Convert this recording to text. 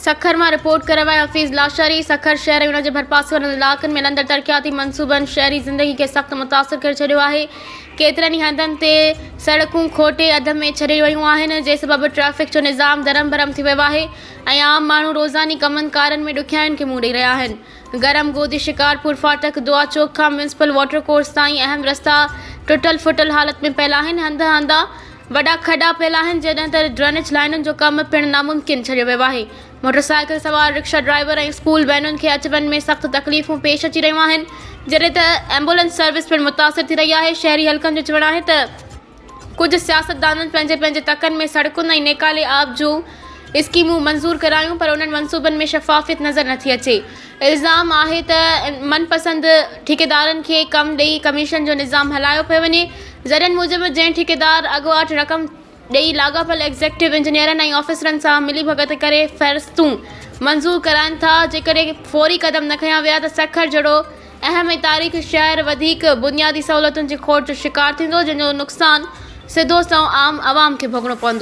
सखर में रिपोर्ट करवाए हफीज़ लाशारी। सखर शहर ऐं उन जे भरपासे वारनि इलाक़नि में लंदड़ तरक़ियाती मनसूबनि शहरी ज़िंदगी के सख़्तु मुतासिर करे छॾियो आहे। केतिरनि ई हंधनि ते सड़कूं खोटे अध में छॾे वियूं आहिनि, जंहिं सबबि ट्रैफ़िक जो निज़ाम दरम भरम थी वियो आहे ऐं आम माण्हू रोज़ानी कमनि कारनि में ॾुखियाईनि खे मुंहुं ॾेई रहिया आहिनि। गरम गोदी शिकारपुर फाटक दुआ चौक खां म्यूनिसिपल वाटर कोर्स ताईं अहम रस्ता टुटल फुटल हालत में पियल आहिनि। हंधा हंधा वॾा खॾा पियल आहिनि, जॾहिं त ड्रेनेज लाइनुनि जो कमु पिणु नामुमकिन छॾियो वियो आहे। मोटरसाइकिल सवार रिक्शा ड्राइवर ऐं स्कूल वैनुनि खे अच वञ में सख़्तु तकलीफ़ूं पेश अची रहियूं आहिनि, जॾहिं त एम्बुलेंस सर्विस पिणु मुतासिर थी रही आहे। शहरी हलकनि जो चवणु आहे त कुझु सियासतदाननि पंहिंजे तकनि में सड़कुनि ऐं नेकाले आब जूं स्कीमूं मंज़ूर करायूं, पर उन्हनि मनसूबनि में शफ़ाफ़ियत नज़र नथी अचे। इल्ज़ाम आहे त मनपसंद ठेकेदारनि खे कमु ॾेई कमीशन जो निज़ाम हलायो पियो वञे। ज़रियनि मूजिबि जंहिं ठेकेदार अॻुवाट रक़म ॾेई लाॻापियल एग्ज़ेक्टिव इंजीनियरनि ऐं ऑफिसरनि सां मिली भगत करे फ़हिरिस्तूं मंज़ूर कराइनि था, जेकॾहिं फ़ौरी क़दम न खयां विया त सखर जहिड़ो अहम ऐं तारीख़ी शहर वधीक बुनियादी सहूलियतुनि जी खोट जो शिकार थींदो, जंहिंजो नुक़सानु सिधो संओं आम आवाम खे भोगणो पवंदो।